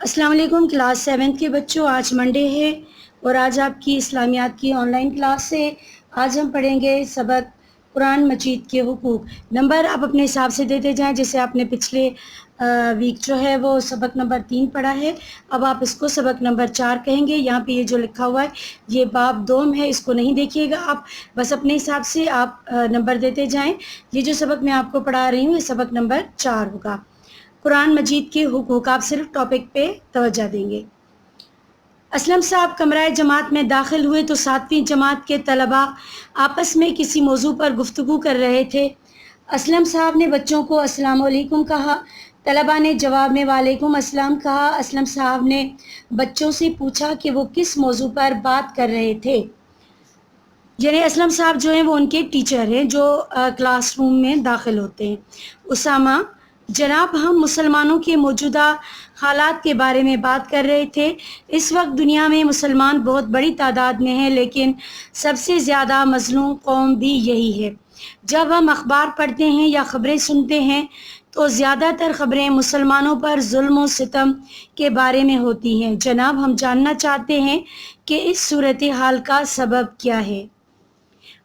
السلام علیکم کلاس 7 کے بچوں، آج منڈے ہے اور آج آپ کی اسلامیات کی آن لائن کلاس ہے۔ آج ہم پڑھیں گے سبق قرآن مجید کے حقوق۔ نمبر آپ اپنے حساب سے دیتے جائیں، جیسے آپ نے پچھلے ویک جو ہے وہ سبق نمبر 3 پڑھا ہے، اب آپ اس کو سبق نمبر 4 کہیں گے۔ یہاں پہ یہ جو لکھا ہوا ہے یہ باب دوم ہے، اس کو نہیں دیکھیے گا، آپ بس اپنے حساب سے آپ نمبر دیتے جائیں۔ یہ جو سبق میں آپ کو پڑھا رہی ہوں یہ سبق نمبر 4 ہوگا۔ قرآن مجید کے حقوق، آپ صرف ٹاپک پہ توجہ دیں گے۔ اسلم صاحب کمرہ جماعت میں داخل ہوئے تو 7ویں جماعت کے طلباء آپس میں کسی موضوع پر گفتگو کر رہے تھے۔ اسلم صاحب نے بچوں کو السلام علیکم کہا، طلباء نے جواب میں وعلیکم السلام کہا۔ اسلم صاحب نے بچوں سے پوچھا کہ وہ کس موضوع پر بات کر رہے تھے۔ یعنی اسلم صاحب جو ہیں وہ ان کے ٹیچر ہیں جو کلاس روم میں داخل ہوتے ہیں۔ اسامہ: جناب، ہم مسلمانوں کے موجودہ حالات کے بارے میں بات کر رہے تھے۔ اس وقت دنیا میں مسلمان بہت بڑی تعداد میں ہیں، لیکن سب سے زیادہ مظلوم قوم بھی یہی ہے۔ جب ہم اخبار پڑھتے ہیں یا خبریں سنتے ہیں تو زیادہ تر خبریں مسلمانوں پر ظلم و ستم کے بارے میں ہوتی ہیں۔ جناب، ہم جاننا چاہتے ہیں کہ اس صورتحال کا سبب کیا ہے۔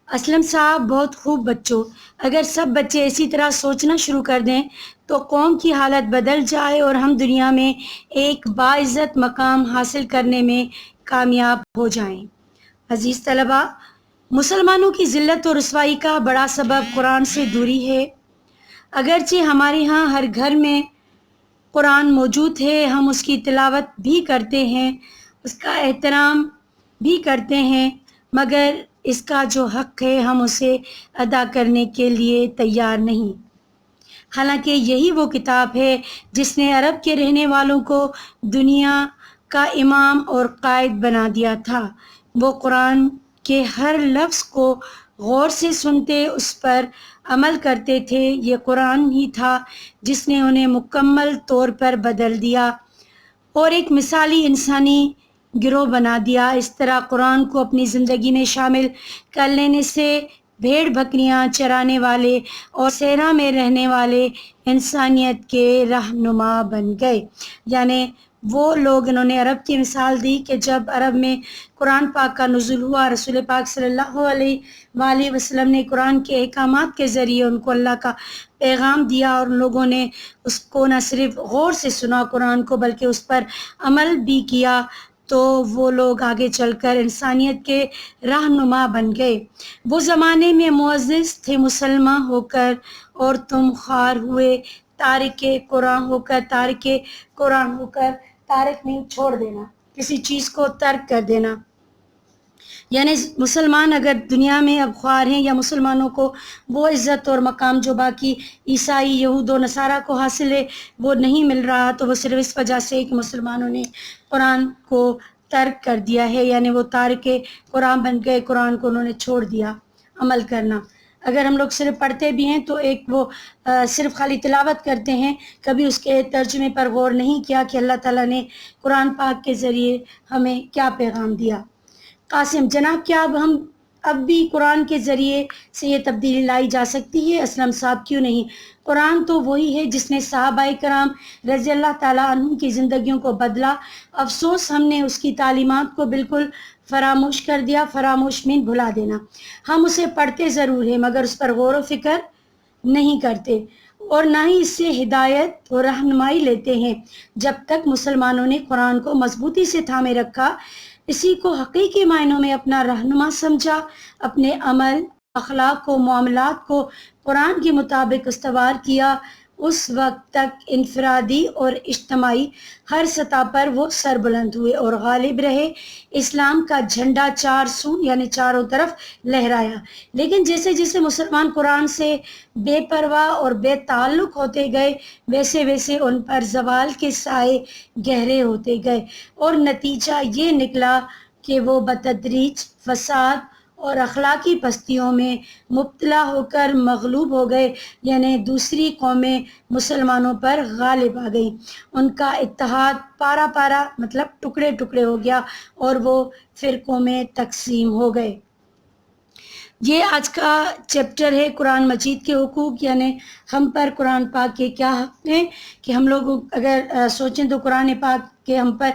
اسلم صاحب: بہت خوب بچوں، اگر سب بچے اسی طرح سوچنا شروع کر دیں تو قوم کی حالت بدل جائے اور ہم دنیا میں ایک باعزت مقام حاصل کرنے میں کامیاب ہو جائیں۔ عزیز طلباء، مسلمانوں کی ذلت اور رسوائی کا بڑا سبب قرآن سے دوری ہے۔ اگرچہ ہمارے ہاں ہر گھر میں قرآن موجود ہے، ہم اس کی تلاوت بھی کرتے ہیں، اس کا احترام بھی کرتے ہیں، مگر اس کا جو حق ہے ہم اسے ادا کرنے کے لیے تیار نہیں۔ حالانکہ یہی وہ کتاب ہے جس نے عرب کے رہنے والوں کو دنیا کا امام اور قائد بنا دیا تھا۔ وہ قرآن کے ہر لفظ کو غور سے سنتے، اس پر عمل کرتے تھے۔ یہ قرآن ہی تھا جس نے انہیں مکمل طور پر بدل دیا اور ایک مثالی انسانی گروہ بنا دیا۔ اس طرح قرآن کو اپنی زندگی میں شامل کر لینے سے بھیڑ بکریاں چرانے والے اور صحرا میں رہنے والے انسانیت کے رہنما بن گئے۔ یعنی وہ لوگ، انہوں نے عرب کی مثال دی کہ جب عرب میں قرآن پاک کا نزول ہوا، رسول پاک صلی اللہ علیہ وآلہ وسلم نے قرآن کے احکامات کے ذریعے ان کو اللہ کا پیغام دیا اور ان لوگوں نے اس کو نہ صرف غور سے سنا قرآن کو بلکہ اس پر عمل بھی کیا، تو وہ لوگ آگے چل کر انسانیت کے رہنما بن گئے۔ وہ زمانے میں معزز تھے مسلمان ہو کر اور تم خوار ہوئے تارک قرآن ہو کر۔ تارک قرآن ہو کر، تارک نہیں چھوڑ دینا، کسی چیز کو ترک کر دینا۔ یعنی مسلمان اگر دنیا میں اب خوار ہیں یا مسلمانوں کو وہ عزت اور مقام جو باقی عیسائی، یہود و نصارہ کو حاصل ہے وہ نہیں مل رہا، تو وہ صرف اس وجہ سے کہ مسلمانوں نے قرآن کو ترک کر دیا ہے، یعنی وہ تارک قرآن بن گئے، قرآن کو انہوں نے چھوڑ دیا عمل کرنا۔ اگر ہم لوگ صرف پڑھتے بھی ہیں تو ایک وہ صرف خالی تلاوت کرتے ہیں، کبھی اس کے ترجمے پر غور نہیں کیا کہ اللہ تعالیٰ نے قرآن پاک کے ذریعے ہمیں کیا پیغام دیا۔ قاسم: جناب، کیا اب بھی قرآن کے ذریعے سے یہ تبدیلی لائی جا سکتی ہے؟ اسلم صاحب: کیوں نہیں، قرآن تو وہی ہے جس نے صحابہ کرام رضی اللہ تعالیٰ عنہ کی زندگیوں کو بدلا۔ افسوس ہم نے اس کی تعلیمات کو بالکل فراموش کر دیا۔ فراموش مین بھلا دینا۔ ہم اسے پڑھتے ضرور ہیں مگر اس پر غور و فکر نہیں کرتے اور نہ ہی اس سے ہدایت اور رہنمائی لیتے ہیں۔ جب تک مسلمانوں نے قرآن کو مضبوطی سے تھامے رکھا، اسی کو حقیقی معنوں میں اپنا رہنما سمجھا، اپنے عمل، اخلاق کو، معاملات کو قرآن کے مطابق استوار کیا، اس وقت تک انفرادی اور اجتماعی ہر سطح پر وہ سربلند ہوئے اور غالب رہے۔ اسلام کا جھنڈا چار سو یعنی چاروں طرف لہرایا۔ لیکن جیسے جیسے مسلمان قرآن سے بے پرواہ اور بے تعلق ہوتے گئے، ویسے ویسے ان پر زوال کے سائے گہرے ہوتے گئے اور نتیجہ یہ نکلا کہ وہ بتدریج فساد اور اخلاقی پستیوں میں مبتلا ہو کر مغلوب ہو گئے، یعنی دوسری قومیں مسلمانوں پر غالب آ گئیں۔ ان کا اتحاد پارا پارا مطلب ٹکڑے ٹکڑے ہو گیا اور وہ فرقوں میں تقسیم ہو گئے۔ یہ آج کا چیپٹر ہے قرآن مجید کے حقوق، یعنی ہم پر قرآن پاک کے کیا حق ہیں، کہ ہم لوگ اگر سوچیں تو قرآن پاک کہ ہم پر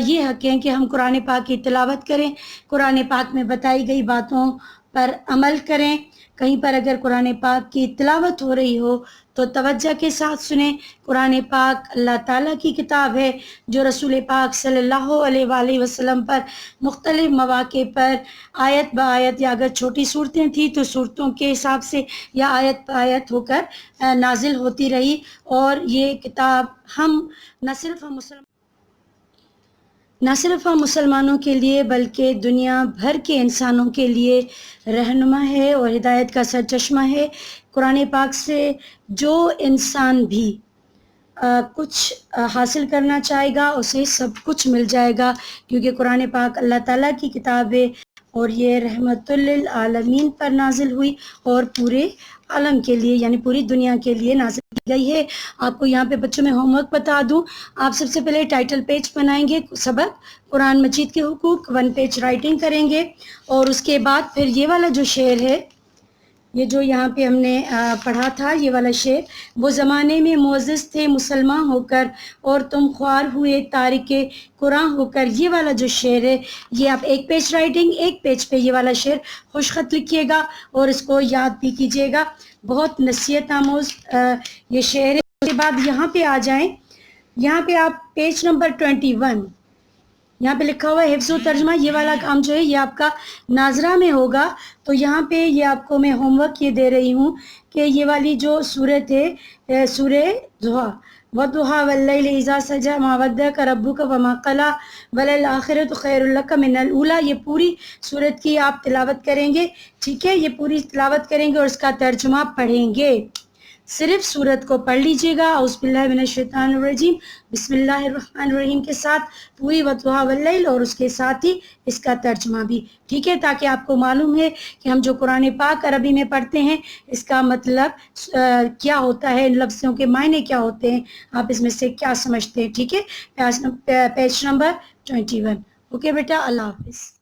یہ حق ہے کہ ہم قرآن پاک کی تلاوت کریں، قرآن پاک میں بتائی گئی باتوں پر عمل کریں۔ کہیں پر اگر قرآن پاک کی تلاوت ہو رہی ہو تو توجہ کے ساتھ سنیں۔ قرآن پاک اللہ تعالیٰ کی کتاب ہے جو رسول پاک صلی اللہ علیہ وآلہ وسلم پر مختلف مواقع پر آیت بآیت، یا اگر چھوٹی صورتیں تھیں تو صورتوں کے حساب سے یا آیت بآیت ہو کر نازل ہوتی رہی، اور یہ کتاب نہ صرف ہم مسلمانوں کے لیے بلکہ دنیا بھر کے انسانوں کے لیے رہنما ہے اور ہدایت کا سرچشمہ ہے۔ قرآن پاک سے جو انسان بھی کچھ حاصل کرنا چاہے گا اسے سب کچھ مل جائے گا، کیونکہ قرآن پاک اللہ تعالیٰ کی کتاب ہے اور یہ رحمت للعالمین پر نازل ہوئی اور پورے عالم کے لیے یعنی پوری دنیا کے لیے نازل کی گئی ہے۔ آپ کو یہاں پہ بچوں میں ہوم ورک بتا دوں، آپ سب سے پہلے ٹائٹل پیج بنائیں گے، سبق قرآن مجید کے حقوق، 1 پیج رائٹنگ کریں گے، اور اس کے بعد پھر یہ والا جو شعر ہے، یہ جو یہاں پہ ہم نے پڑھا تھا، یہ والا شعر، وہ زمانے میں معزز تھے مسلمان ہو کر اور تم خوار ہوئے تارک قرآن ہو کر، یہ والا جو شعر ہے یہ آپ 1 پیج رائٹنگ، 1 پیج پہ یہ والا شعر خوش خط لکھیے گا اور اس کو یاد بھی کیجیے گا۔ بہت نصیحت آموز یہ شعر ہے۔ اس کے بعد یہاں پہ آ جائیں، یہاں پہ آپ پیج نمبر 21، یہاں پہ لکھا ہوا ہے حفظ و ترجمہ، یہ والا کام جو ہے یہ آپ کا ناظرہ میں ہوگا۔ تو یہاں پہ یہ آپ کو میں ہوم ورک یہ دے رہی ہوں کہ یہ والی جو سورت ہے، سورہ ضحیٰ، وَالضُّحَىٰ وَاللَّيْلِ إِذَا سَجَىٰ مَا وَدَّعَكَ رَبُّكَ وَمَا قَلَىٰ وَلَلْآخِرَةُ خَيْرٌ لَكَ مِنَ الْأُولَىٰ، یہ پوری سورت کی آپ تلاوت کریں گے، ٹھیک ہے، یہ پوری تلاوت کریں گے اور اس کا ترجمہ پڑھیں گے۔ صرف سورت کو پڑھ لیجئے گا، اعوذ باللہ من الشیطان الرجیم، بسم اللہ الرحمن الرحیم کے ساتھ پوری وَالضُّحَىٰ وَاللَّيْلِ، اور اس کے ساتھ ہی اس کا ترجمہ بھی، ٹھیک ہے، تاکہ آپ کو معلوم ہے کہ ہم جو قرآن پاک عربی میں پڑھتے ہیں اس کا مطلب کیا ہوتا ہے، ان لفظوں کے معنی کیا ہوتے ہیں، آپ اس میں سے کیا سمجھتے ہیں، ٹھیک ہے۔ پیج نمبر 21، اوکے بیٹا، اللہ حافظ۔